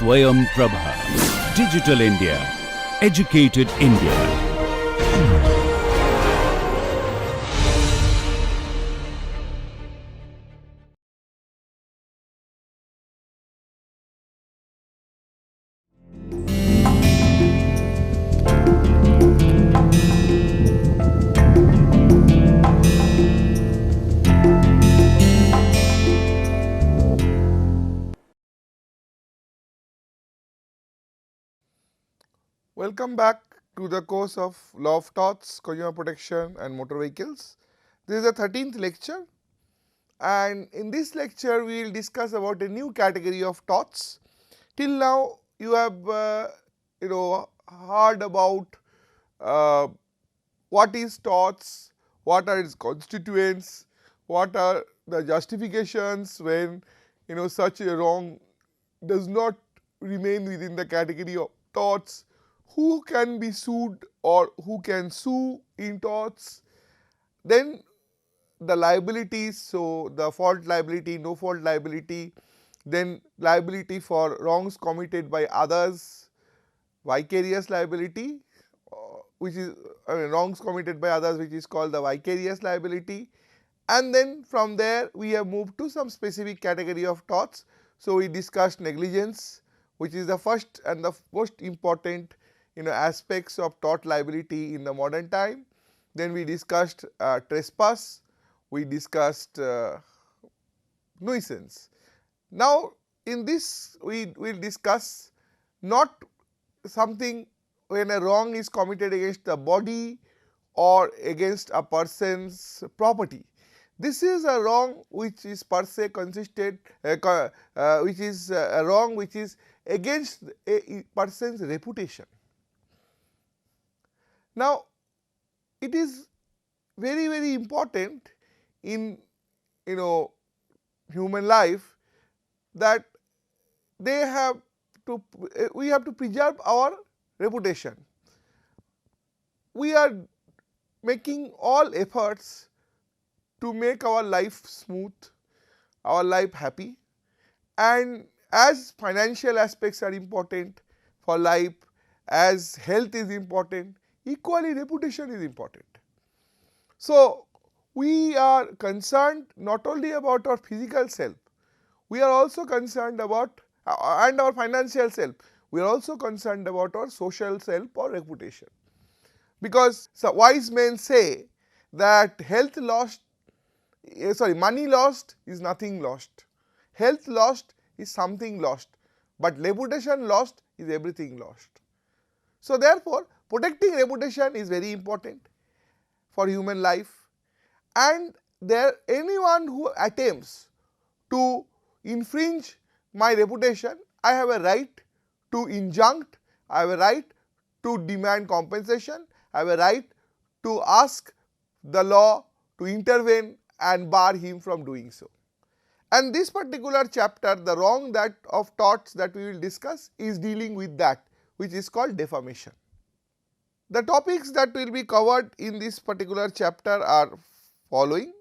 SwayamPrabha. Digital India. Educated India. Welcome back to the course of Law of Torts, Consumer Protection and Motor Vehicles. This is the 13th lecture, and in this lecture we will discuss about a new category of torts. Till now you have heard about what is torts, what are its constituents, what are the justifications when such a wrong does not remain within the category of torts, who can be sued or who can sue in torts, then the liabilities, so the fault liability, no fault liability, then liability for wrongs committed by others, vicarious liability, which is wrongs committed by others, which is called the vicarious liability, and then from there we have moved to some specific category of torts. So we discussed negligence, which is the first and the most important aspects of tort liability in the modern time. Then we discussed trespass, we discussed nuisance. Now in this we will discuss not something when a wrong is committed against the body or against a person's property. This is a wrong which is per se consisted, which is a wrong which is against a person's reputation. Now it is very important in human life that we have to preserve our reputation. We are making all efforts to make our life smooth, our life happy, and as financial aspects are important for life, as health is important, equally reputation is important. So we are concerned not only about our physical self, we are also concerned about and our financial self, we are also concerned about our social self or reputation. Because wise men say that money lost is nothing lost, health lost is something lost, but reputation lost is everything lost. So therefore protecting reputation is very important for human life, and anyone who attempts to infringe my reputation, I have a right to injunct, I have a right to demand compensation, I have a right to ask the law to intervene and bar him from doing so. And this particular chapter, the wrong that of torts that we will discuss, is dealing with that, which is called defamation. The topics that will be covered in this particular chapter are following: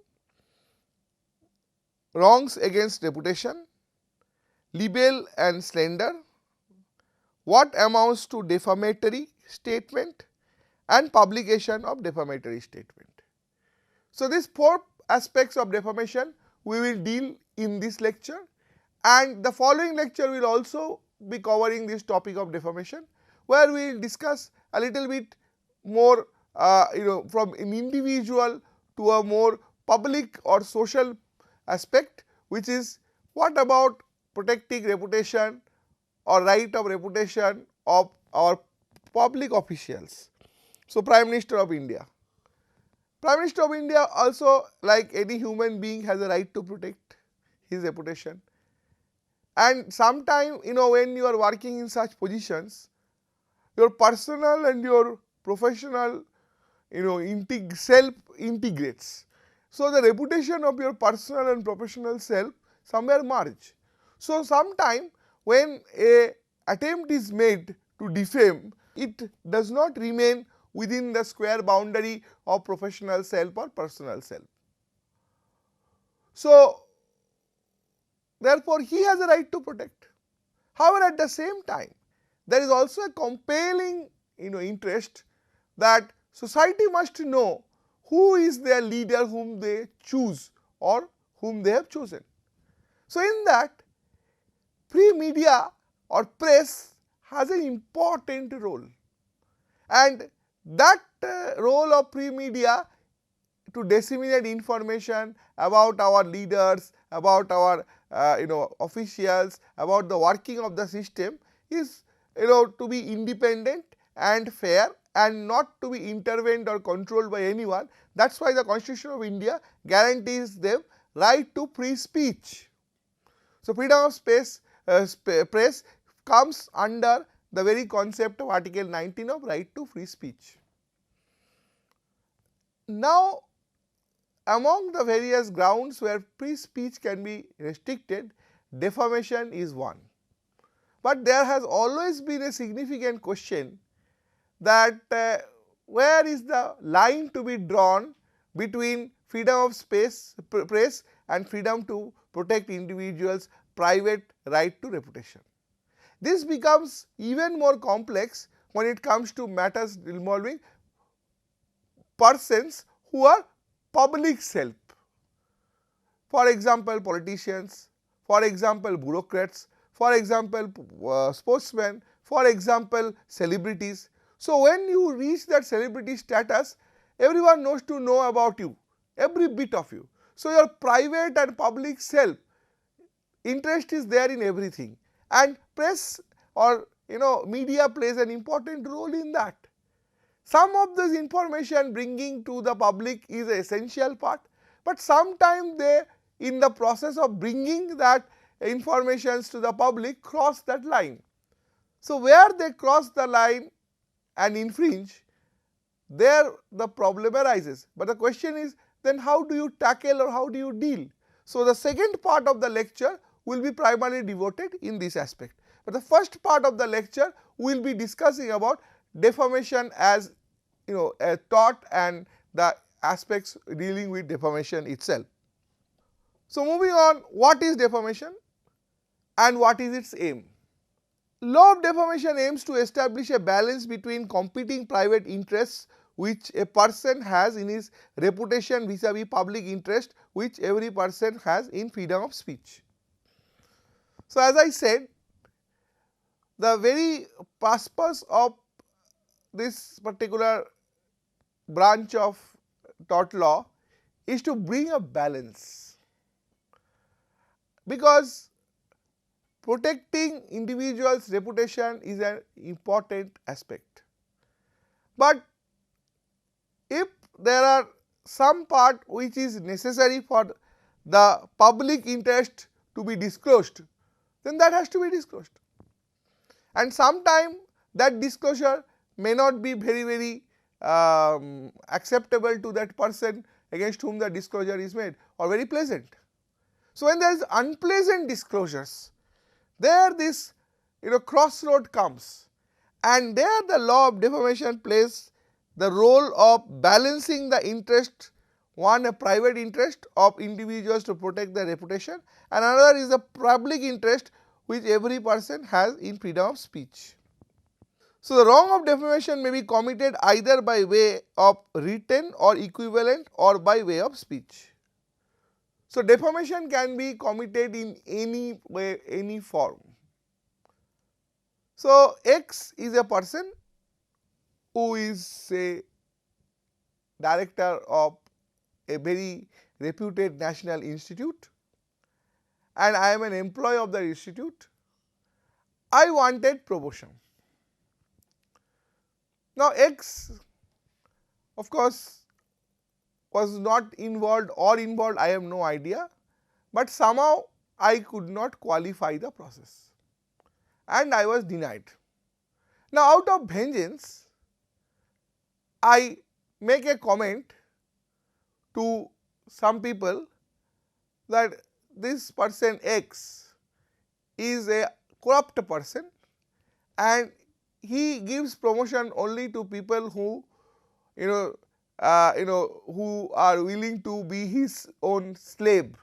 wrongs against reputation, libel and slander, what amounts to defamatory statement, and publication of defamatory statement. So these four aspects of defamation we will deal in this lecture, and the following lecture will also be covering this topic of defamation, where we will discuss a little bit more from an individual to a more public or social aspect, which is what about protecting reputation or right of reputation of our public officials. So Prime Minister of India. Prime Minister of India also, like any human being, has a right to protect his reputation. And sometime when you are working in such positions, your personal and your professional self integrates. So the reputation of your personal and professional self somewhere merge. So sometime when a attempt is made to defame, it does not remain within the square boundary of professional self or personal self. So therefore he has a right to protect. However, at the same time, there is also a compelling interest that society must know who is their leader whom they choose or whom they have chosen. So, in that, free media or press has an important role, and that role of free media to disseminate information about our leaders, about our officials, about the working of the system is to be independent and fair and not to be intervened or controlled by anyone. That is why the Constitution of India guarantees them right to free speech. So, freedom of press comes under the very concept of Article 19 of right to free speech. Now, among the various grounds where free speech can be restricted, defamation is one. But there has always been a significant question that where is the line to be drawn between freedom of press and freedom to protect individuals' private right to reputation. This becomes even more complex when it comes to matters involving persons who are public self. For example, politicians, for example, bureaucrats, for example, sportsmen, for example, celebrities. So, when you reach that celebrity status, everyone knows to know about you, every bit of you. So, your private and public self interest is there in everything, and press or media plays an important role in that. Some of this information bringing to the public is an essential part, but sometimes they in the process of bringing that informations to the public cross that line. So, where they cross the line and infringe, there the problem arises. But the question is, then how do you tackle or how do you deal? So, the second part of the lecture will be primarily devoted in this aspect. But the first part of the lecture we will be discussing about defamation as a tort and the aspects dealing with defamation itself. So, moving on, what is defamation and what is its aim? Law of defamation aims to establish a balance between competing private interests which a person has in his reputation vis-a-vis public interest which every person has in freedom of speech. So, as I said, the very purpose of this particular branch of tort law is to bring a balance, because protecting individuals' reputation is an important aspect. But if there are some part which is necessary for the public interest to be disclosed, then that has to be disclosed. And sometime that disclosure may not be very acceptable to that person against whom the disclosure is made, or very pleasant. So, when there is unpleasant disclosures, there this crossroad comes, and there the law of defamation plays the role of balancing the interest, one a private interest of individuals to protect their reputation, and another is the public interest which every person has in freedom of speech. So, the wrong of defamation may be committed either by way of written or equivalent or by way of speech. So, defamation can be committed in any way, any form. So, X is a person who is say director of a very reputed national institute, and I am an employee of the institute. I wanted promotion. Now, X of course was not involved or involved, I have no idea, but somehow I could not qualify the process and I was denied. Now, out of vengeance, I make a comment to some people that this person X is a corrupt person and he gives promotion only to people who who are willing to be his own slave.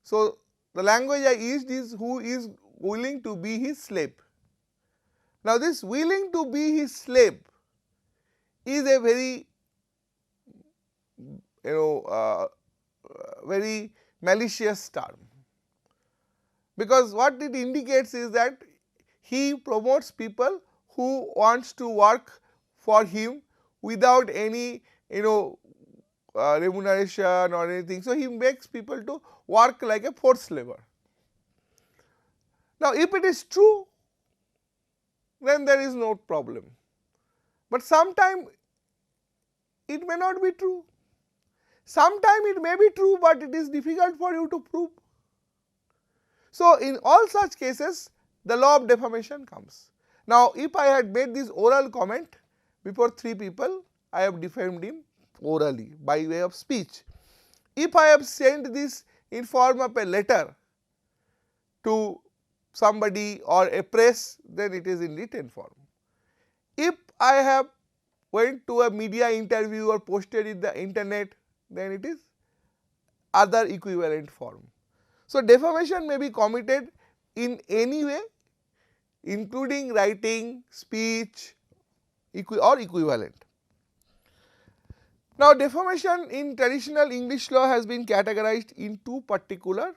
So, the language I used is who is willing to be his slave. Now this willing to be his slave is a very very malicious term, because what it indicates is that he promotes people who wants to work for him without any remuneration or anything. So, he makes people to work like a forced labor. Now, if it is true, then there is no problem, but sometimes it may not be true. Sometimes it may be true, but it is difficult for you to prove. So, in all such cases, the law of defamation comes. Now, if I had made this oral comment before 3 people, I have defamed him orally by way of speech. If I have sent this in form of a letter to somebody or a press, then it is in written form. If I have went to a media interview or posted in the internet, then it is other equivalent form. So, defamation may be committed in any way, including writing, speech or equivalent. Now, defamation in traditional English law has been categorized in 2 particular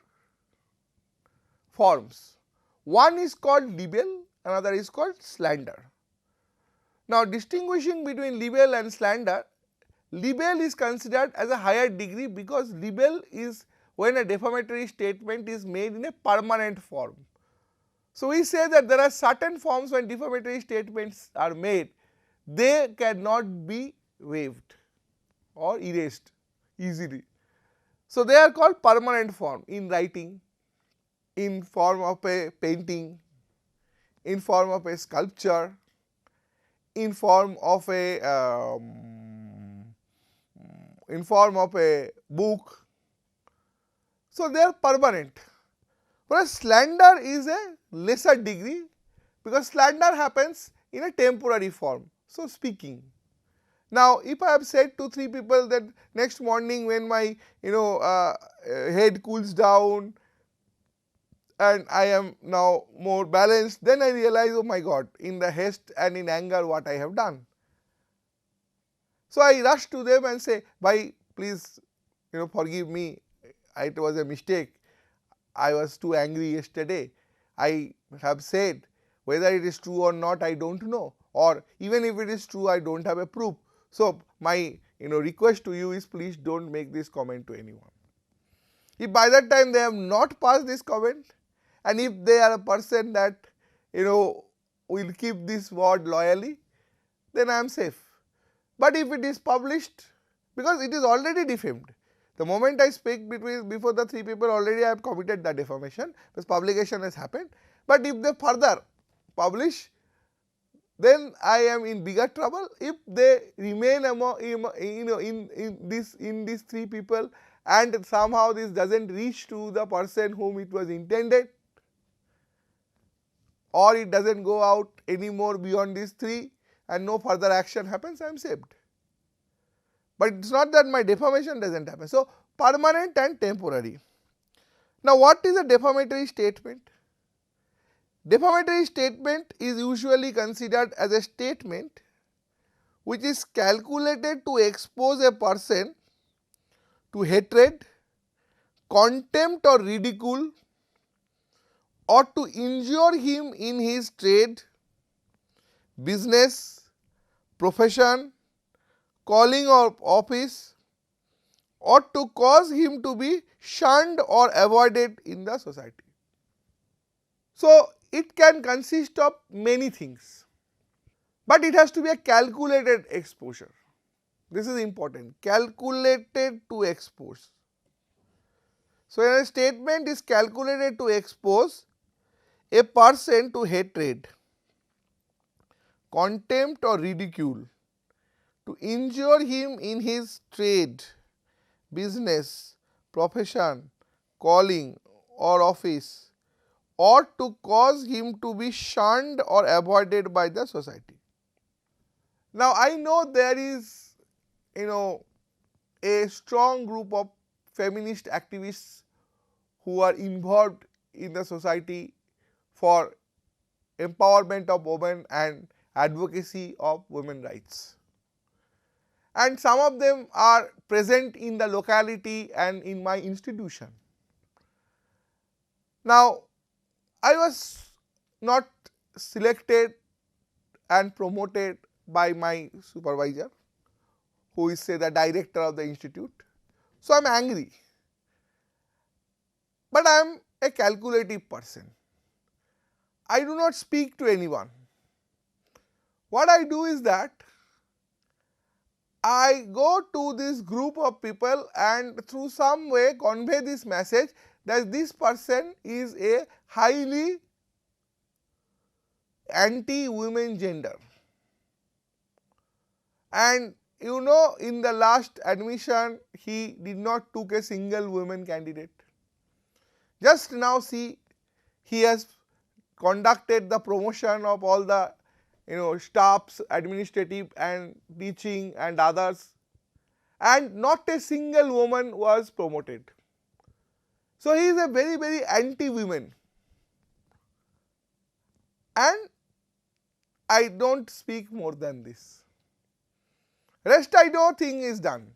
forms. One is called libel, another is called slander. Now, distinguishing between libel and slander, libel is considered as a higher degree, because libel is when a defamatory statement is made in a permanent form. So, we say that there are certain forms when defamatory statements are made, they cannot be waived or erased easily. So, they are called permanent form in writing, in form of a painting, in form of a sculpture, in form of a book. So, they are permanent. Whereas slander is a lesser degree, because slander happens in a temporary form. So, speaking. Now, if I have said to 3 people that next morning when my head cools down and I am now more balanced, then I realize, oh my God, in the haste and in anger what I have done. So, I rush to them and say, bhai, please forgive me, it was a mistake, I was too angry yesterday, I have said, whether it is true or not I do not know, or even if it is true I do not have a proof. So, my request to you is, please do not make this comment to anyone. If by that time they have not passed this comment, and if they are a person that will keep this word loyally, then I am safe. But if it is published, because it is already defamed, the moment I speak before the 3 people, already I have committed the defamation, because publication has happened. But if they further publish, then I am in bigger trouble. If they remain among in these 3 people, and somehow this does not reach to the person whom it was intended, or it does not go out anymore beyond these 3 and no further action happens, I am saved. But it is not that my defamation does not happen. So, permanent and temporary. Now, what is a defamatory statement? Defamatory statement is usually considered as a statement which is calculated to expose a person to hatred, contempt or ridicule, or to injure him in his trade, business, profession, calling or office, or to cause him to be shunned or avoided in the society. So, it can consist of many things, but it has to be a calculated exposure. This is important, calculated to expose. So, when a statement is calculated to expose a person to hatred, contempt or ridicule, to injure him in his trade, business, profession, calling or office, or to cause him to be shunned or avoided by the society. Now, I know there is a strong group of feminist activists who are involved in the society for empowerment of women and advocacy of women rights. And some of them are present in the locality and in my institution. Now, I was not selected and promoted by my supervisor, who is, say, the director of the institute. So, I am angry, but I am a calculative person. I do not speak to anyone. What I do is that I go to this group of people and through some way convey this message that this person is a highly anti-women gender. And you know, in the last admission he did not took a single woman candidate. Just now see, he has conducted the promotion of all the staffs, administrative and teaching and others, and not a single woman was promoted. So, he is a very, very anti-women, and I do not speak more than this. Rest I don't think is done,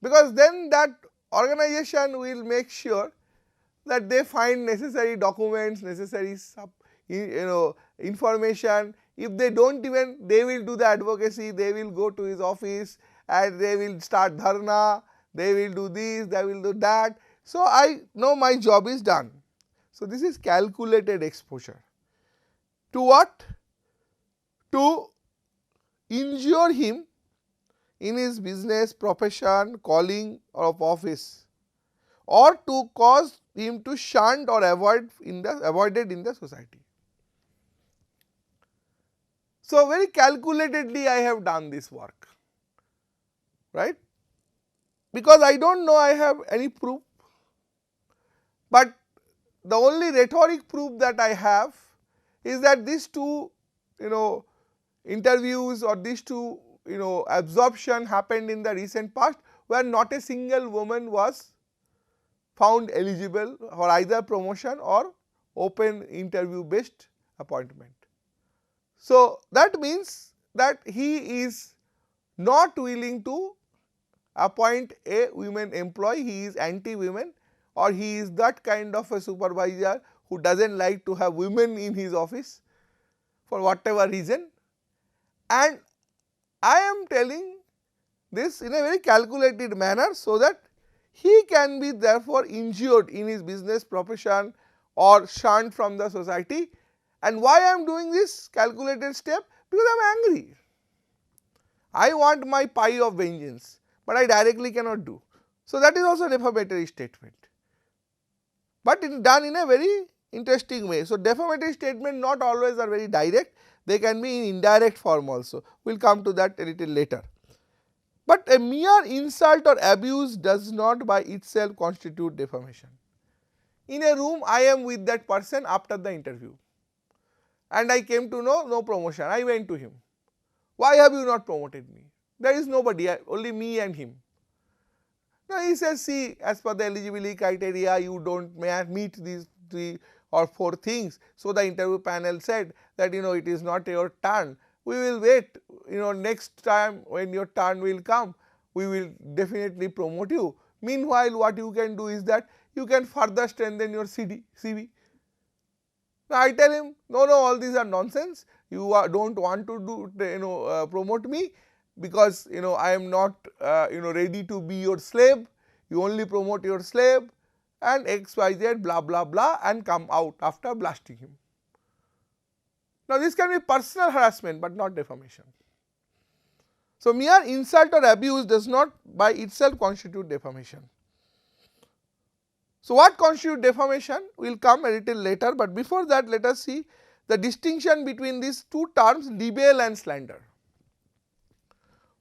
because then that organization will make sure that they find necessary documents, necessary information. If they don't even, they will do the advocacy, they will go to his office and they will start dharna, they will do this, they will do that. So, I know my job is done. So, this is calculated exposure. To what? To injure him in his business, profession, calling of office, or to cause him to shunned or avoided in the society. So, very calculatedly I have done this work, right, because I do not know I have any proof, but the only rhetoric proof that I have is that these two interviews or these two absorption happened in the recent past, where not a single woman was found eligible for either promotion or open interview based appointment. So, that means that he is not willing to appoint a women employee, he is anti-women, or he is that kind of a supervisor who does not like to have women in his office for whatever reason. And I am telling this in a very calculated manner, so that he can be therefore injured in his business, profession, or shunned from the society. And why I am doing this calculated step? Because I am angry. I want my pie of vengeance, but I directly cannot do. So, that is also a defamatory statement, but it is done in a very interesting way. So, defamatory statement not always are very direct, they can be in indirect form also. We will come to that a little later. But a mere insult or abuse does not by itself constitute defamation. In a room, I am with that person after the interview, and I came to know no promotion. I went to him. Why have you not promoted me? There is nobody, only me and him. Now, he says, see, as per the eligibility criteria, you do not meet these 3 or 4 things. So, the interview panel said that it is not your turn. We will wait, next time when your turn will come, we will definitely promote you. Meanwhile, what you can do is that you can further strengthen your CV. Now, I tell him, no, all these are nonsense. You do not want to do promote me, because I am not ready to be your slave. You only promote your slave, and XYZ blah blah blah, and come out after blasting him. Now, this can be personal harassment, but not defamation. So, mere insult or abuse does not by itself constitute defamation. So, what constitutes defamation will come a little later, but before that let us see the distinction between these two terms, libel and slander.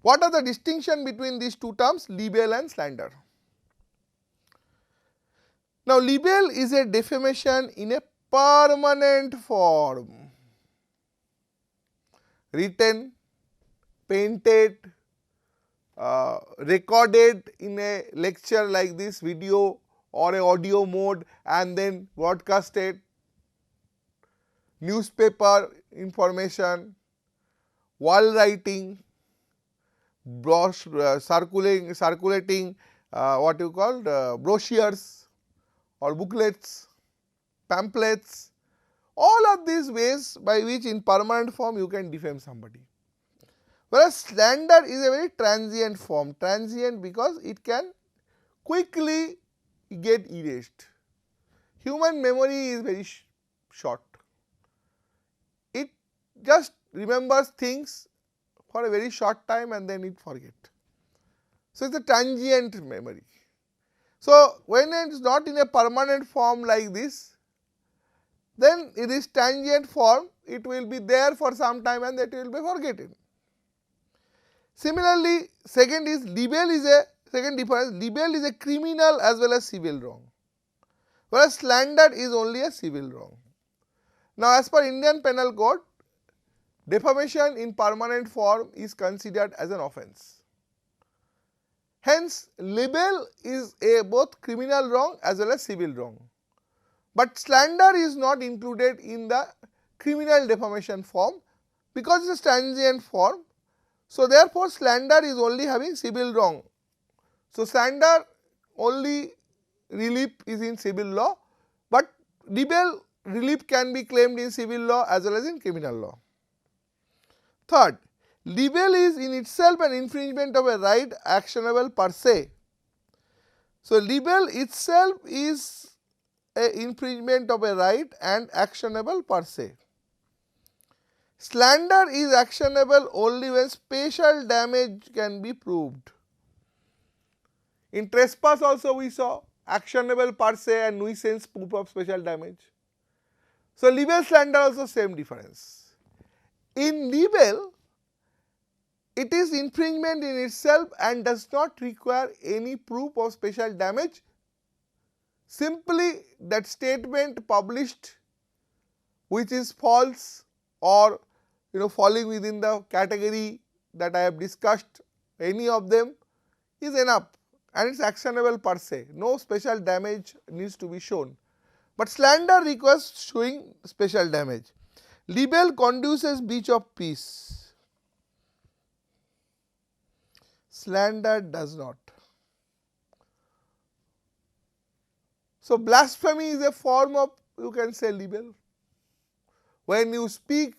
What are the distinction between these two terms, libel and slander? Now, libel is a defamation in a permanent form, written, painted, recorded in a lecture like this, video or a audio mode, and then broadcasted. newspaper information, wall writing, circulating what you call brochures or booklets, pamphlets, all of these ways by which in permanent form you can defame somebody. Whereas slander is a very transient form, transient because it can quickly get erased. Human memory is very short. It just remembers things for a very short time and then it forget. So, it is a transient memory. So, when it is not in a permanent form like this, then it is transient form, it will be there for some time and that will be forgotten. Similarly, second is libel is a second difference, libel is a criminal as well as civil wrong, whereas slander is only a civil wrong. Now, as per Indian Penal Code, defamation in permanent form is considered as an offence. Hence, libel is a both criminal wrong as well as civil wrong, but slander is not included in the criminal defamation form because it is a transient form. So, therefore, slander is only having civil wrong. So, slander only relief is in civil law, but libel relief can be claimed in civil law as well as in criminal law. Third, libel is in itself an infringement of a right actionable per se. So, libel itself is an infringement of a right and actionable per se. Slander is actionable only when special damage can be proved. In trespass also we saw actionable per se and nuisance proof of special damage. So, libel slander also same difference. In libel, it is infringement in itself and does not require any proof of special damage. Simply that statement published which is false or falling within the category that I have discussed, any of them is enough and it is actionable per se, no special damage needs to be shown. But slander requires showing special damage. Libel conduces breach of peace, slander does not. So, blasphemy is a form of, you can say, libel. When you speak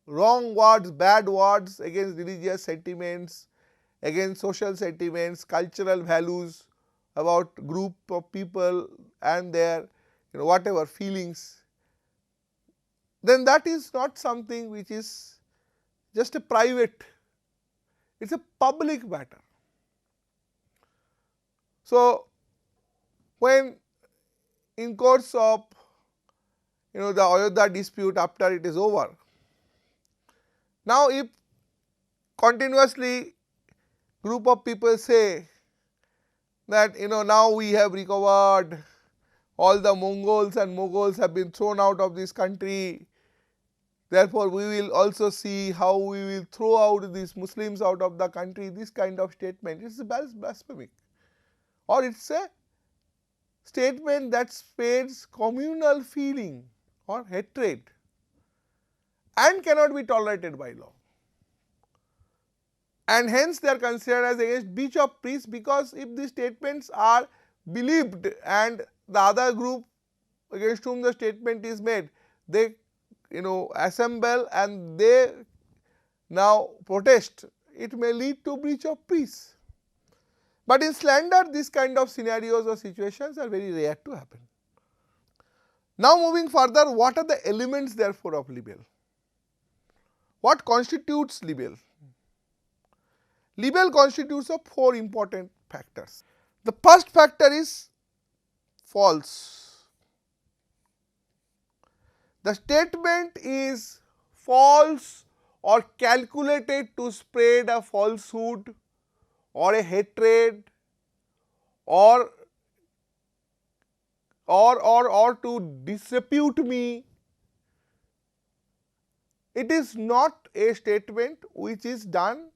wrong words, bad words against religious sentiments, against social sentiments, cultural values about group of people and their whatever feelings, then that is not something which is just a private, it is a public matter. So, when in course of the Ayodhya dispute after it is over, now if continuously group of people say that now we have recovered, all the Mongols and Mughals have been thrown out of this country, therefore we will also see how we will throw out these Muslims out of the country, this kind of statement, it is blasphemic, or it is a statement that spreads communal feeling or hatred and cannot be tolerated by law. And hence they are considered as against breach of peace, because if these statements are believed and the other group against whom the statement is made, they assemble and they now protest, it may lead to breach of peace. But in slander, this kind of scenarios or situations are very rare to happen. Now, moving further, what are the elements therefore of libel? What constitutes libel? Libel constitutes of 4 important factors. The first factor is false. The statement is false or calculated to spread a falsehood or a hatred or to disrepute me. It is not a statement which is done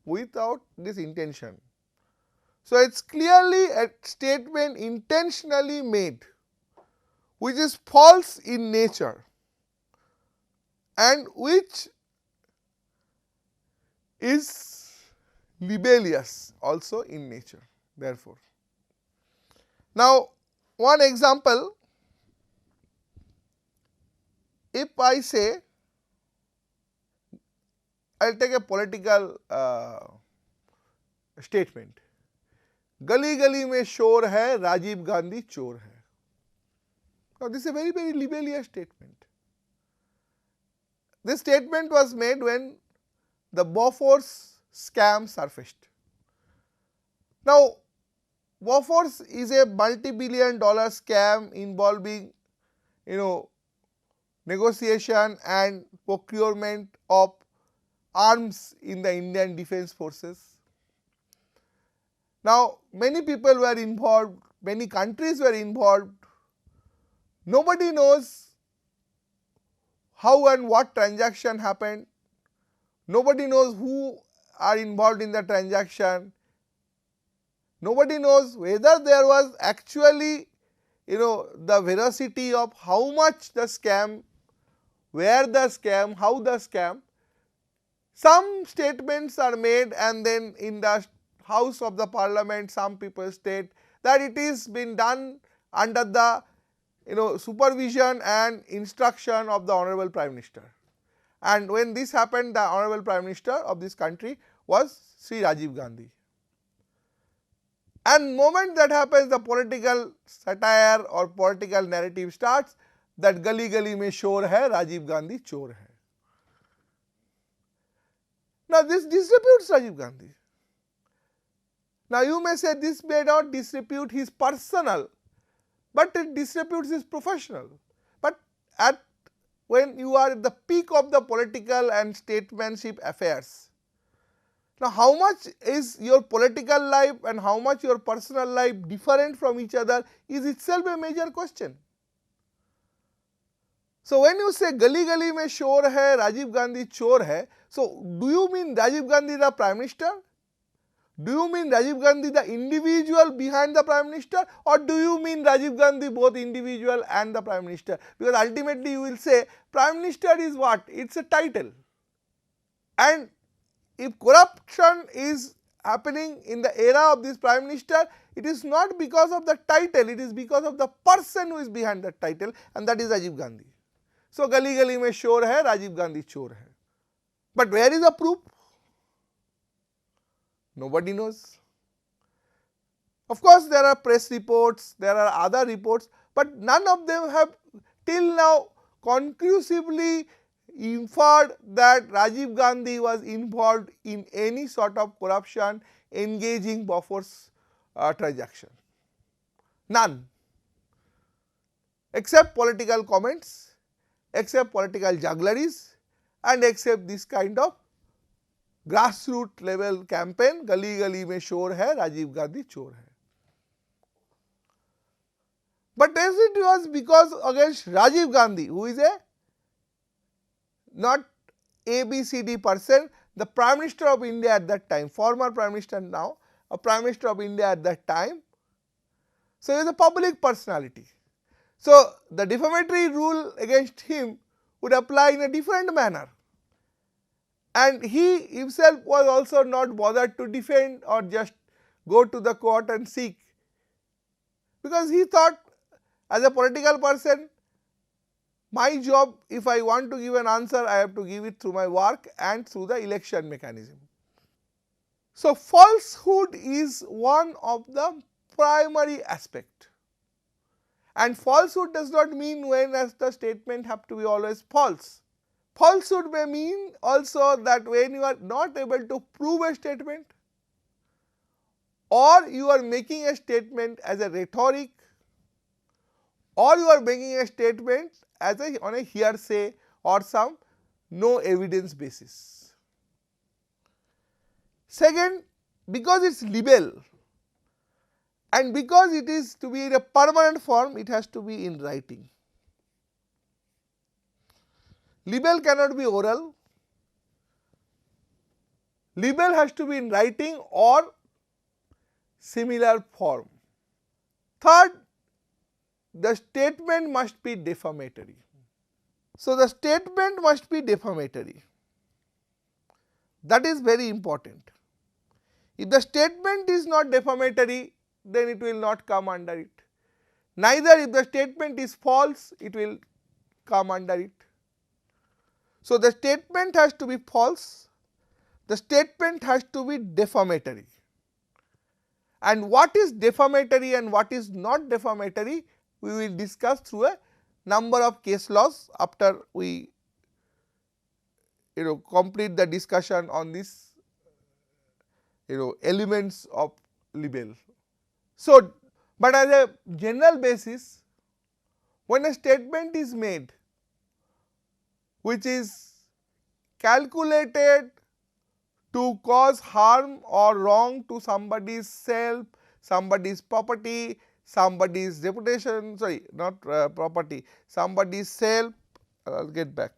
without this intention. So, it is clearly a statement intentionally made which is false in nature. and which is libellous also in nature therefore. Now, one example, if I say, I will take a political statement, गली गली में शोर है राजीव गांधी चोर है. Now, this is a very libellous statement. This statement was made when the Bofors scam surfaced. Now, Bofors is a multi-billion-dollar scam involving, negotiation and procurement of arms in the Indian Defence Forces. Now, many people were involved, many countries were involved. Nobody knows how and what transaction happened. Nobody knows who are involved in the transaction. Nobody knows whether there was actually, the veracity of how much the scam, where the scam, how the scam. Some statements are made and then in the House of the Parliament some people state that it is been done under the supervision and instruction of the Honorable Prime Minister. And when this happened, the Honorable Prime Minister of this country was Sri Rajiv Gandhi. And moment that happens, the political satire or political narrative starts that gali gali mein shor hai, Rajiv Gandhi chor hai. Now, this disreputes Rajiv Gandhi. Now, you may say this may not disrepute his personal, but it disreputes his professional. But when you are at the peak of the political and statesmanship affairs, now how much is your political life and how much your personal life different from each other is itself a major question. So, when you say gali gali mein shor hai, Rajiv Gandhi chor hai, so do you mean Rajiv Gandhi the Prime Minister? Do you mean Rajiv Gandhi the individual behind the Prime Minister, or do you mean Rajiv Gandhi both individual and the Prime Minister? Because ultimately you will say Prime Minister is what? It is a title. And if corruption is happening in the era of this Prime Minister, it is not because of the title, it is because of the person who is behind that title, and that is Rajiv Gandhi. So, gali gali mein shor hai, Rajiv Gandhi chor hai. But where is the proof? Nobody knows. Of course, there are press reports, there are other reports, but none of them have till now conclusively inferred that Rajiv Gandhi was involved in any sort of corruption engaging Bofors transaction. None. Except political comments, except political juggleries, and except this kind of grassroots level campaign, gali gali mein shor hai, Rajiv Gandhi chor hai. But as it was because against Rajiv Gandhi, who is a not ABCD person, the Prime Minister of India at that time, former Prime Minister now, a Prime Minister of India at that time. So, he is a public personality. So, the defamatory rule against him would apply in a different manner. And he himself was also not bothered to defend or just go to the court and seek, because he thought as a political person, my job, if I want to give an answer, I have to give it through my work and through the election mechanism. So, falsehood is one of the primary aspect, and falsehood does not mean when as the statement have to be always false. Falsehood may mean also that when you are not able to prove a statement, or you are making a statement as a rhetoric, or you are making a statement as on a hearsay or some no evidence basis. Second, because it is libel and because it is to be in a permanent form, it has to be in writing. Libel cannot be oral, libel has to be in writing or similar form. Third, the statement must be defamatory. So, the statement must be defamatory. That is very important. If the statement is not defamatory, then it will not come under it. Neither if the statement is false, it will come under it. So, the statement has to be false, the statement has to be defamatory. And what is defamatory and what is not defamatory, we will discuss through a number of case laws after we complete the discussion on this elements of libel. So, but as a general basis, when a statement is made which is calculated to cause harm or wrong to somebody's self, somebody's property, somebody's reputation, not property, somebody's self, I will get back.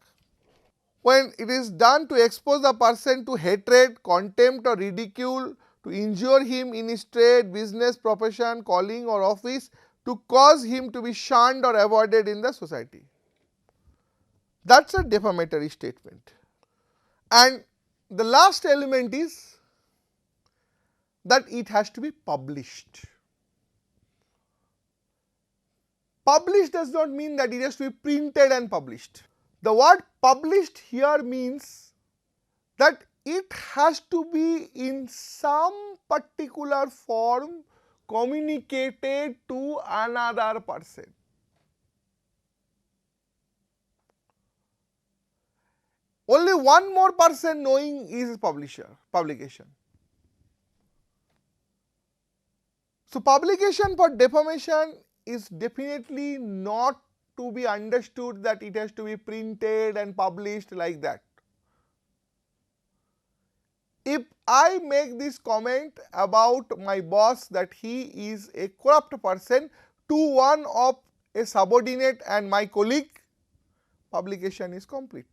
When it is done to expose a person to hatred, contempt or ridicule, to injure him in his trade, business, profession, calling or office, to cause him to be shunned or avoided in the society. That is a defamatory statement. And the last element is that it has to be published. Published does not mean that it has to be printed and published. The word published here means that it has to be in some particular form communicated to another person. Only one more person knowing is publication. So, publication for defamation is definitely not to be understood that it has to be printed and published like that. If I make this comment about my boss that he is a corrupt person to one of a subordinate and my colleague, publication is complete.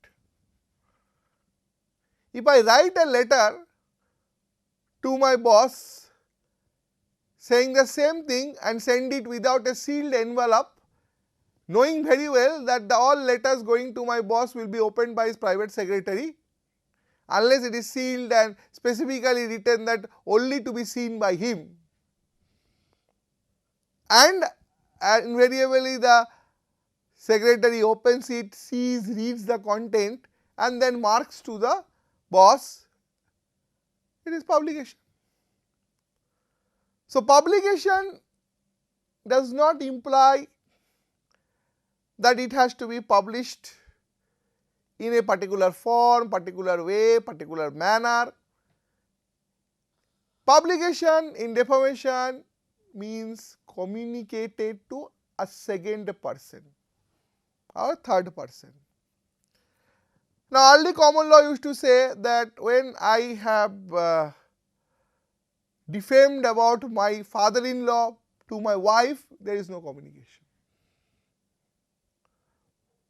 If I write a letter to my boss saying the same thing and send it without a sealed envelope, knowing very well that all letters going to my boss will be opened by his private secretary, unless it is sealed and specifically written that only to be seen by him, and invariably the secretary opens it, sees, reads the content and then marks to the boss, it is publication. So, publication does not imply that it has to be published in a particular form, particular way, particular manner. Publication in defamation means communicated to a second person or third person. Now, early common law used to say that when I have defamed about my father-in-law to my wife, there is no communication.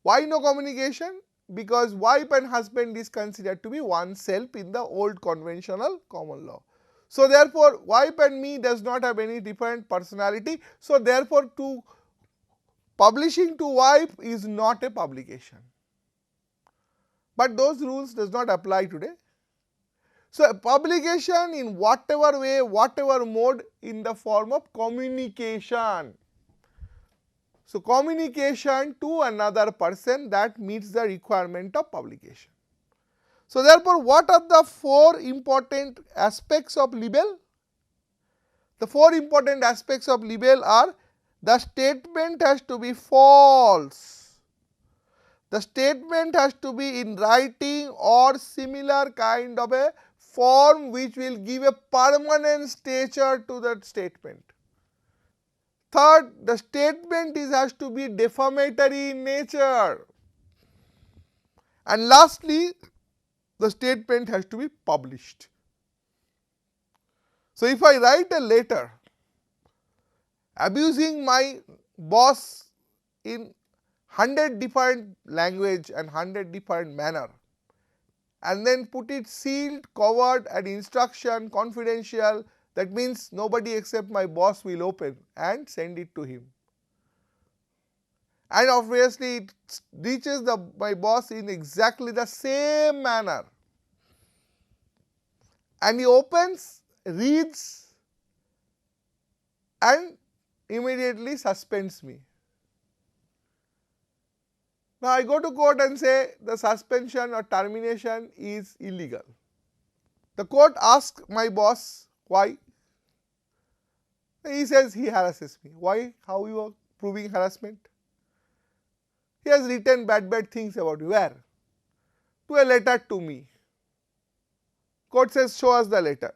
Why no communication? Because wife and husband is considered to be one self in the old conventional common law. So, therefore, wife and me does not have any different personality. So, therefore, to publishing to wife is not a publication. But those rules does not apply today. So, a publication in whatever way, whatever mode, in the form of communication. So, communication to another person that meets the requirement of publication. So, therefore, what are the four important aspects of libel? The four important aspects of libel are: the statement has to be false, the statement has to be in writing or similar kind of a form which will give a permanent stature to that statement. Third, the statement has to be defamatory in nature. And lastly, the statement has to be published. So, if I write a letter abusing my boss in 100 different language and 100 different manner, and then put it sealed, covered and instruction confidential, that means nobody except my boss will open and send it to him. and obviously it reaches my boss in exactly the same manner, and he opens, reads and immediately suspends me. Now I go to court and say the suspension or termination is illegal. The court asks my boss why. He says he harasses me. Why? How you are proving harassment? He has written bad things about you. Where? To a letter to me. Court says show us the letter.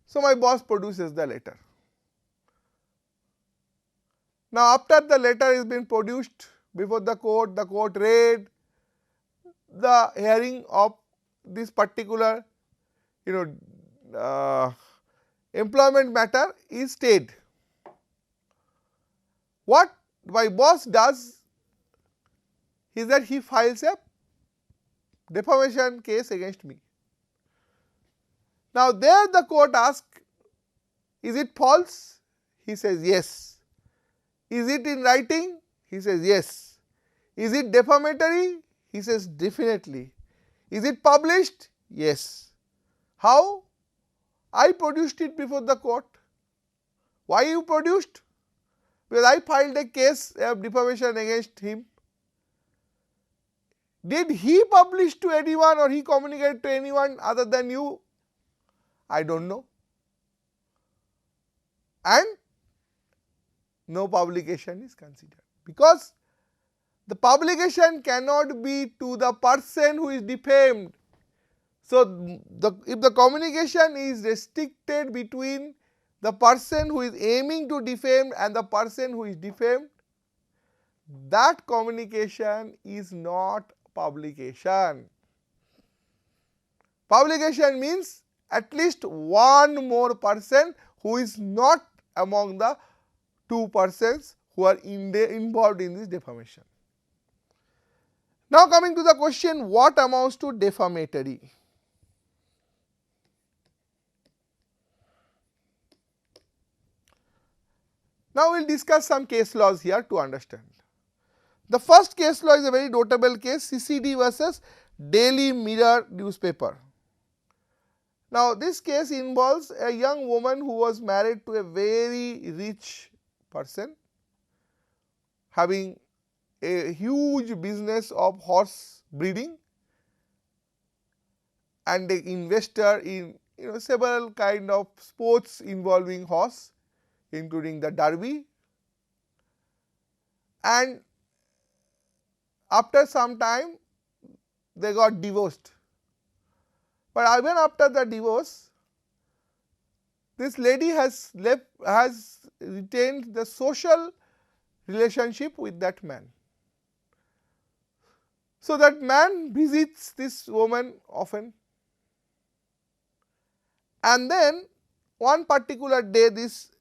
So my boss produces the letter. Now after the letter is been produced before the court read the hearing of this particular employment matter is stayed. What my boss does is that he files a defamation case against me. Now there the court asks, is it false? He says yes. Is it in writing? He says yes. Is it defamatory? He says definitely. Is it published? Yes. How? I produced it before the court. Why you produced? Because I filed a case of defamation against him. Did he publish to anyone or he communicated to anyone other than you? I don't know. And no publication is considered, because the publication cannot be to the person who is defamed. So, if the communication is restricted between the person who is aiming to defame and the person who is defamed, that communication is not publication. Publication means at least one more person who is not among the two persons who are involved in this defamation. Now coming to the question, what amounts to defamatory? Now we will discuss some case laws here to understand. The first case law is a very notable case, CCD versus Daily Mirror newspaper. Now this case involves a young woman who was married to a very rich person having a huge business of horse breeding and an investor in several kind of sports involving horse, including the derby, and after some time they got divorced. But even after the divorce, this lady has retained the social relationship with that man. So that man visits this woman often, and then one particular day this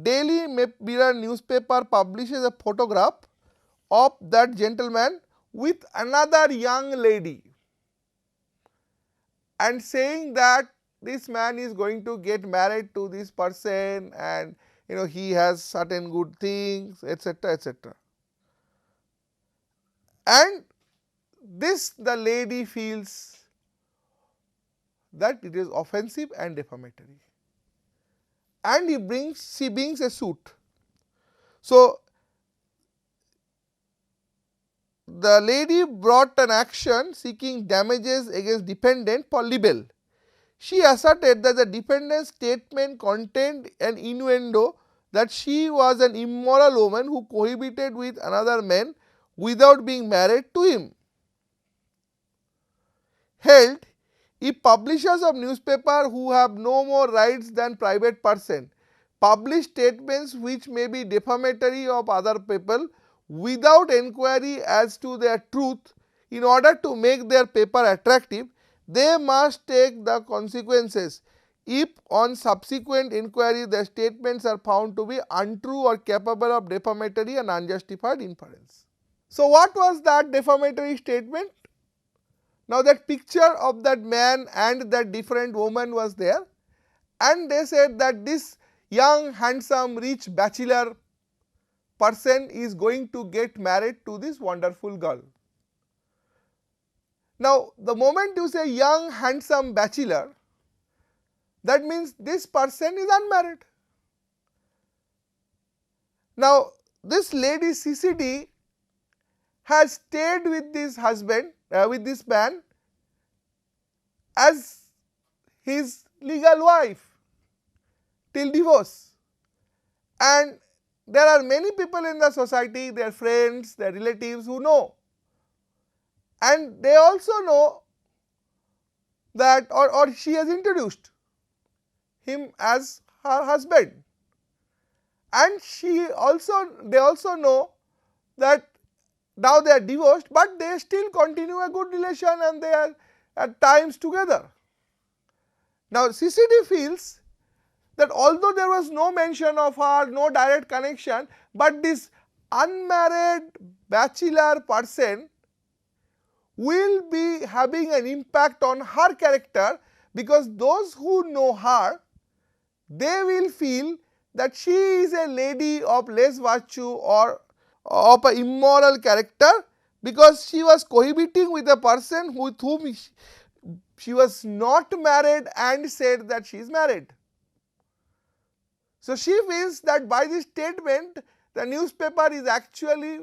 Daily Mirror newspaper publishes a photograph of that gentleman with another young lady and saying that this man is going to get married to this person and he has certain good things, etc., etc. And this the lady feels that it is offensive and defamatory, and she brings a suit. So the lady brought an action seeking damages against defendant for libel. She asserted that the defendant's statement contained an innuendo that she was an immoral woman who cohabited with another man without being married to him. Held, if publishers of newspaper who have no more rights than private person publish statements which may be defamatory of other people without enquiry as to their truth in order to make their paper attractive, they must take the consequences if on subsequent inquiry the statements are found to be untrue or capable of defamatory and unjustified inference. So what was that defamatory statement? Now that picture of that man and that different woman was there, and they said that this young, handsome, rich bachelor person is going to get married to this wonderful girl. Now, the moment you say young handsome bachelor, that means this person is unmarried. Now, this lady CCD has stayed with this husband, with this man as his legal wife till divorce, and there are many people in the society, their friends, their relatives who know, and they also know that or she has introduced him as her husband, and they also know that now they are divorced, but they still continue a good relation and they are at times together. Now, CCD feels that although there was no mention of her, no direct connection, but this unmarried bachelor person will be having an impact on her character, because those who know her, they will feel that she is a lady of less virtue or of an immoral character, because she was cohabiting with a person with whom she was not married and said that she is married. So, she feels that by this statement the newspaper is actually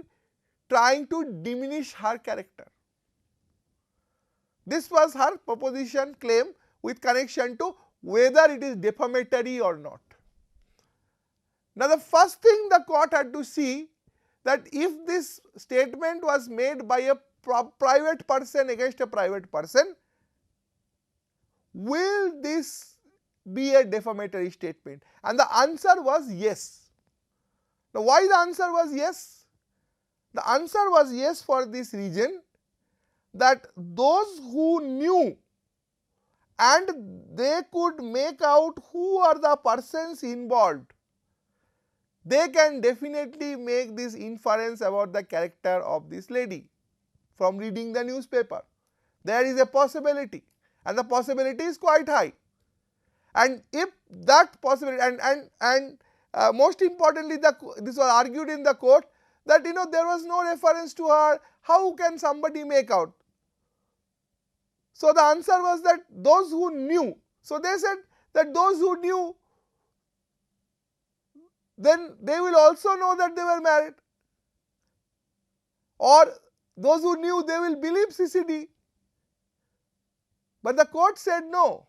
trying to diminish her character. This was her proposition claim with connection to whether it is defamatory or not. Now, the first thing the court had to see, that if this statement was made by a private person against a private person, will this be a defamatory statement? And the answer was yes. Now, why the answer was yes? The answer was yes for this reason, that those who knew and they could make out who are the persons involved, they can definitely make this inference about the character of this lady from reading the newspaper. There is a possibility, and the possibility is quite high. And if that possibility, and most importantly, this was argued in the court that there was no reference to her, how can somebody make out? So, the answer was that those who knew. So, they said that those who knew, then they will also know that they were married, or those who knew, they will believe CCD. But the court said no,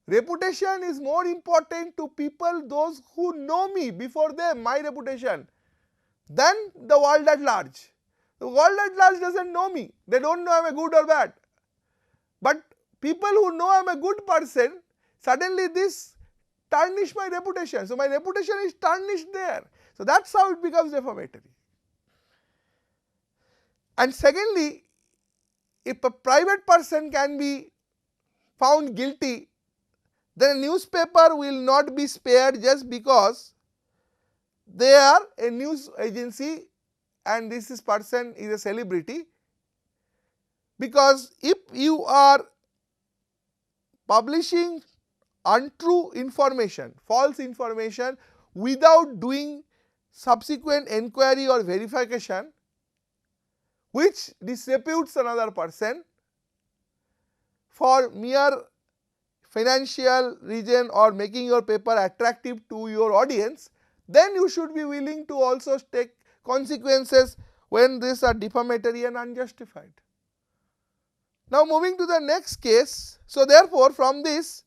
reputation is more important to people, those who know me before them, my reputation, than the world at large. The world at large does not know me, they do not know I am a good or bad. But people who know I am a good person, suddenly this tarnish my reputation. So, my reputation is tarnished there. So, that is how it becomes defamatory. And secondly, if a private person can be found guilty, then a newspaper will not be spared just because they are a news agency and this person is a celebrity. Because if you are publishing untrue information, false information, without doing subsequent enquiry or verification, which disreputes another person for mere financial reason or making your paper attractive to your audience, then you should be willing to also take consequences when these are defamatory and unjustified. Now, moving to the next case. So, therefore, from this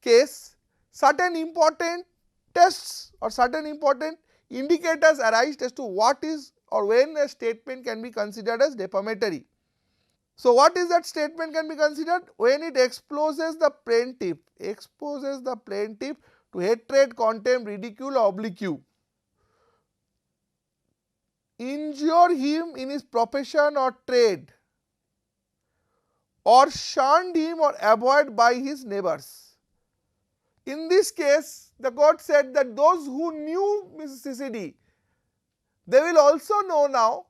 case, certain important tests or certain important indicators arise as to what is or when a statement can be considered as defamatory. So, what is that statement can be considered? When it exposes the plaintiff to hatred, contempt, ridicule or obloquy, injure him in his profession or trade, or shunned him or avoided by his neighbours. In this case, the court said that those who knew Mrs. CCD, they will also know now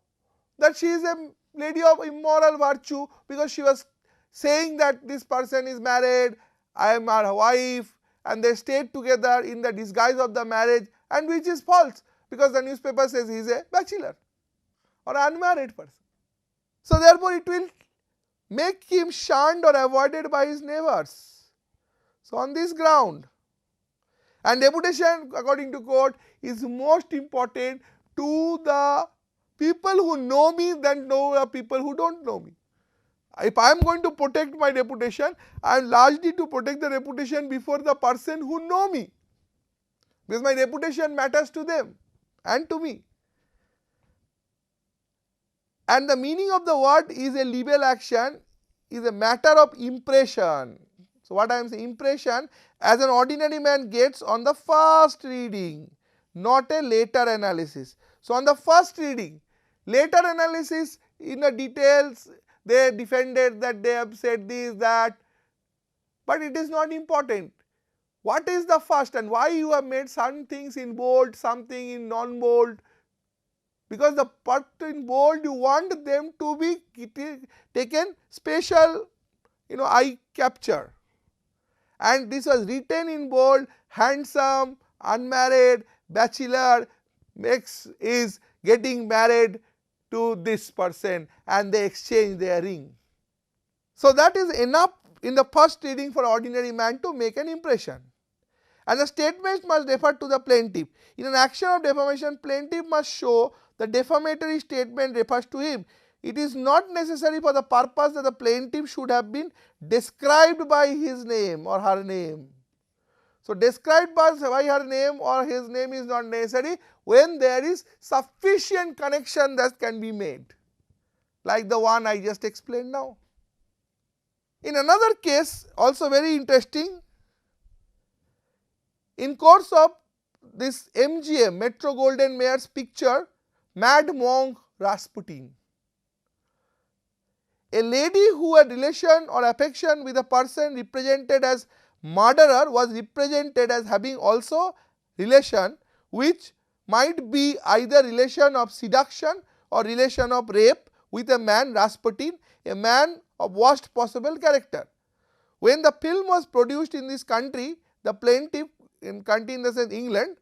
that she is a lady of immoral virtue, because she was saying that this person is married, I am her wife, and they stayed together in the disguise of the marriage, and which is false, because the newspaper says he is a bachelor or unmarried person. So therefore it will make him shunned or avoided by his neighbors. So on this ground, and reputation according to court is most important to the people who know me than know the people who don't know me. If I am going to protect my reputation, I am largely to protect the reputation before the person who know me, because my reputation matters to them and to me. And the meaning of the word is a legal action is a matter of impression. So what I am saying, impression as an ordinary man gets on the first reading, not a later analysis. So on the first reading, later analysis in the details they defended that they have said this, that, but it is not important. What is the first and why you have made some things in bold, something in non-bold? Because the part in bold you want them to be taken special eye capture, and this was written in bold, handsome, unmarried, bachelor is getting married to this person and they exchange their ring. So that is enough in the first reading for ordinary man to make an impression. And the statement must refer to the plaintiff. In an action of defamation, plaintiff must show the defamatory statement refers to him. It is not necessary for the purpose that the plaintiff should have been described by his name or her name. So described by her name or his name is not necessary when there is sufficient connection that can be made, like the one I just explained now. In another case, also very interesting, in course of this MGM, Metro Golden Mayer's picture, Mad Monk Rasputin, a lady who had relation or affection with a person represented as murderer was represented as having also relation, which might be either relation of seduction or relation of rape with a man Rasputin, a man of worst possible character. When the film was produced in this country, the plaintiff, in country in the sense England,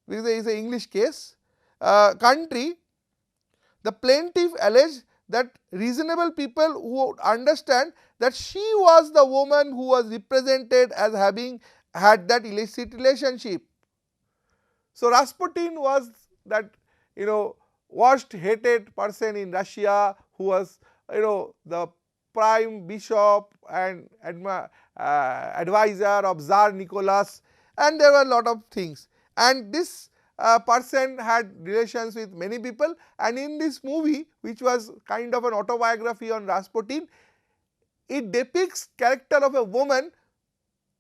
this is an English case, country, the plaintiff alleged that reasonable people who would understand that she was the woman who was represented as having had that illicit relationship. So Rasputin was that worst hated person in Russia, who was the prime bishop and advisor of Tsar Nicholas, and there were a lot of things, and this person had relations with many people, and in this movie, which was kind of an autobiography on Rasputin, it depicts character of a woman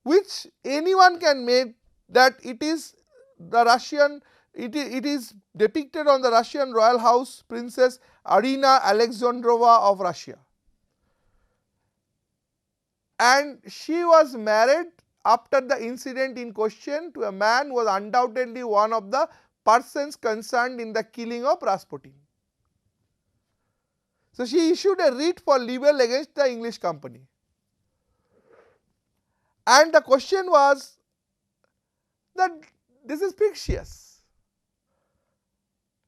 which anyone can make that it is the Russian, it is depicted on the Russian royal house Princess Arina Alexandrova of Russia, and she was married after the incident in question to a man who was undoubtedly one of the persons concerned in the killing of Rasputin. So she issued a writ for libel against the English company, and the question was that this is fictitious,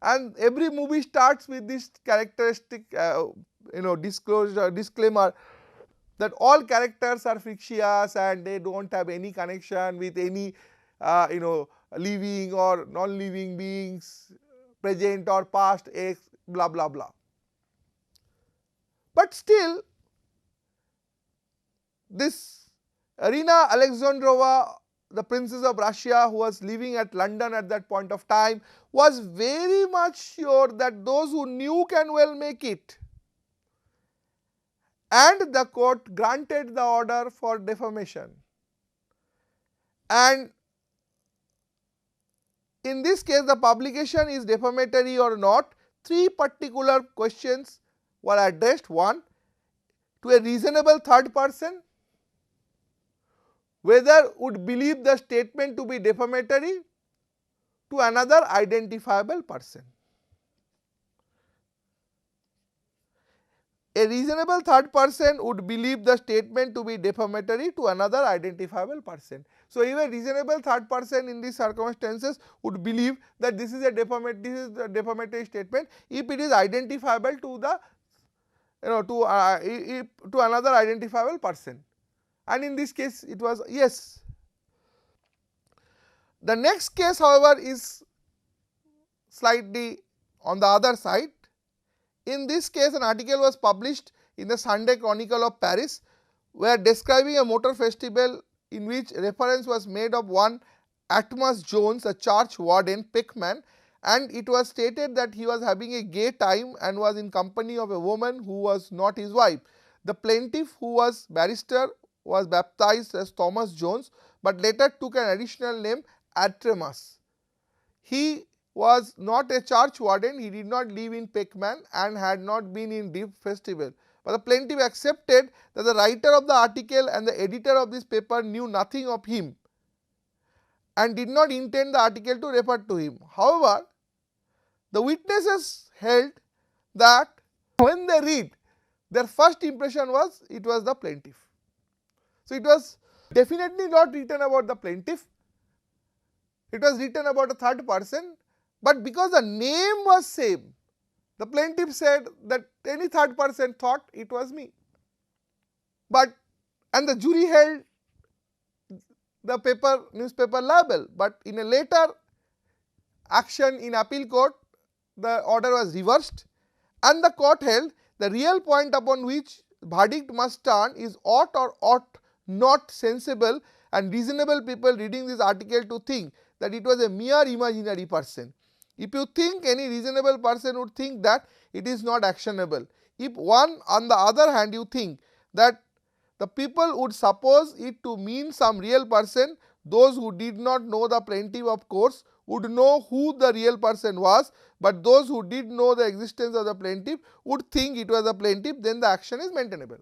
and every movie starts with this characteristic disclaimer that all characters are fictitious and they do not have any connection with any living or non-living beings, present or past, X, blah blah blah. But still, this Arina Alexandrova, the Princess of Russia, who was living at London at that point of time, was very much sure that those who knew can well make it, and the court granted the order for defamation. And in this case, the publication is defamatory or not, three particular questions were addressed. One, to a reasonable third person, whether would believe the statement to be defamatory; to another identifiable person. A reasonable third person would believe the statement to be defamatory to another identifiable person. So, even a reasonable third person in these circumstances would believe that this is a defamatory statement if it is identifiable to the to another identifiable person, and in this case it was yes. The next case, however, is slightly on the other side. In this case, an article was published in the Sunday Chronicle of Paris, where describing a motor festival in which reference was made of one Atmas Jones, a church warden, Peckman, and it was stated that he was having a gay time and was in company of a woman who was not his wife. The plaintiff, who was barrister, was baptized as Thomas Jones, but later took an additional name, Atremus. He was not a church warden, he did not live in Peckman and had not been in Deep Festival. But the plaintiff accepted that the writer of the article and the editor of this paper knew nothing of him and did not intend the article to refer to him. However, the witnesses held that when they read, their first impression was it was the plaintiff. So, it was definitely not written about the plaintiff, it was written about a third person, but because the name was same, the plaintiff said that any third person thought it was me. But and the jury held the newspaper liable, but in a later action in appeal court, the order was reversed and the court held the real point upon which verdict must turn is ought or ought not sensible and reasonable people reading this article to think that it was a mere imaginary person. If you think, any reasonable person would think that it is not actionable. If one, on the other hand, you think that the people would suppose it to mean some real person, those who did not know the plaintiff, of course, would know who the real person was, but those who did know the existence of the plaintiff would think it was the plaintiff, then the action is maintainable.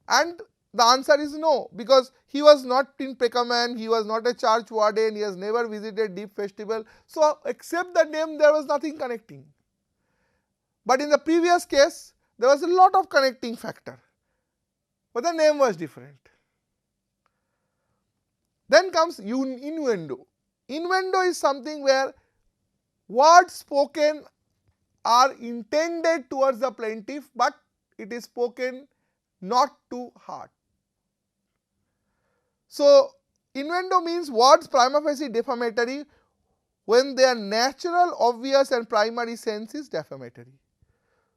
And the answer is no, because he was not in Peckerman, he was not a church warden, he has never visited Deep Festival. So, except the name, there was nothing connecting. But in the previous case, there was a lot of connecting factor, but the name was different. Then comes innuendo. Innuendo is something where words spoken are intended towards the plaintiff, but it is spoken not to heart. So, innuendo means words prima facie defamatory when their natural, obvious and primary sense is defamatory.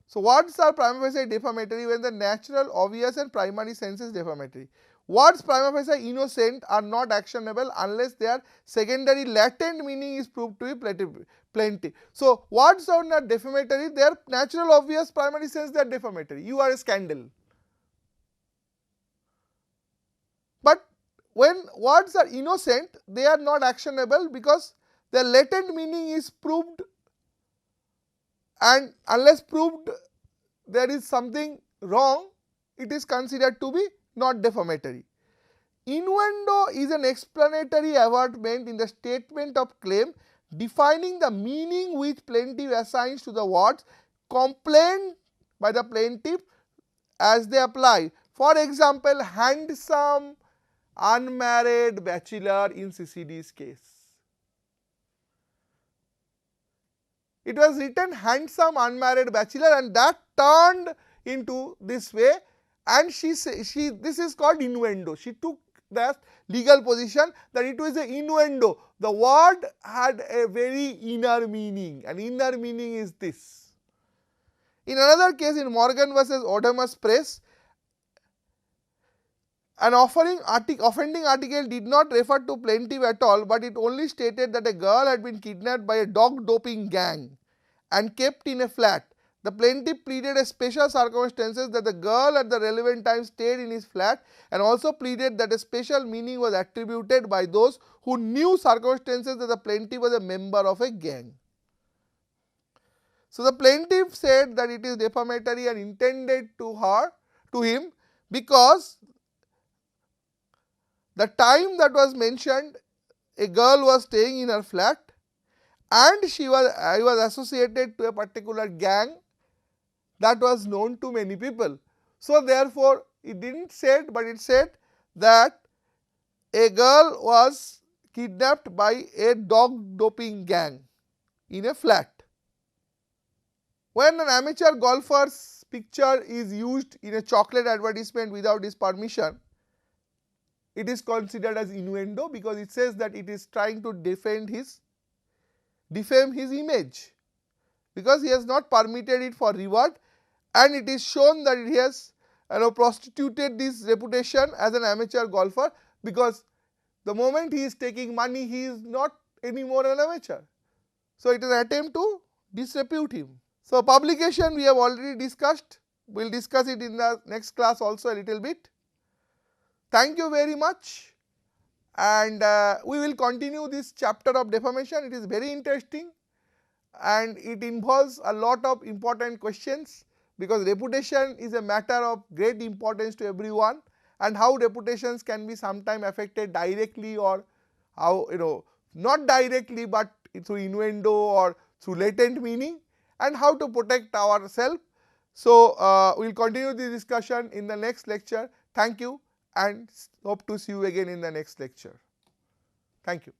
So, words are prima facie defamatory when the natural, obvious and primary sense is defamatory. Words prima facie innocent are not actionable unless their secondary latent meaning is proved to be plaintive. So, words are not defamatory, their natural, obvious, primary sense they are defamatory. You are a scandal. But when words are innocent, they are not actionable because their latent meaning is proved, and unless proved there is something wrong, it is considered to be not defamatory. Innuendo is an explanatory advertisement in the statement of claim defining the meaning which plaintiff assigns to the words complained by the plaintiff as they apply. For example, handsome unmarried bachelor in CCD's case. It was written handsome unmarried bachelor and that turned into this way, and this is called innuendo. She took the legal position that it was an innuendo. The word had a very inner meaning, and inner meaning is this. In another case, in Morgan versus Odamus Press, an offending article did not refer to plaintiff at all, but it only stated that a girl had been kidnapped by a dog doping gang and kept in a flat. The plaintiff pleaded a special circumstances that the girl at the relevant time stayed in his flat, and also pleaded that a special meaning was attributed by those who knew circumstances that the plaintiff was a member of a gang. So, the plaintiff said that it is defamatory and intended to him because the time that was mentioned, a girl was staying in her flat and I was associated to a particular gang that was known to many people. So, therefore, it did not say, but it said that a girl was kidnapped by a dog doping gang in a flat. When an amateur golfer's picture is used in a chocolate advertisement without his permission, it is considered as innuendo because it says that it is trying to defame his image, because he has not permitted it for reward, and it is shown that he has prostituted this reputation as an amateur golfer, because the moment he is taking money, he is not anymore an amateur. So, it is an attempt to disrepute him. So, publication we have already discussed, we will discuss it in the next class also a little bit. Thank you very much, and we will continue this chapter of defamation. It is very interesting and it involves a lot of important questions, because reputation is a matter of great importance to everyone, and how reputations can be sometime affected directly or how not directly, but through innuendo or through latent meaning, and how to protect ourselves. So, we will continue this discussion in the next lecture. Thank you and hope to see you again in the next lecture. Thank you.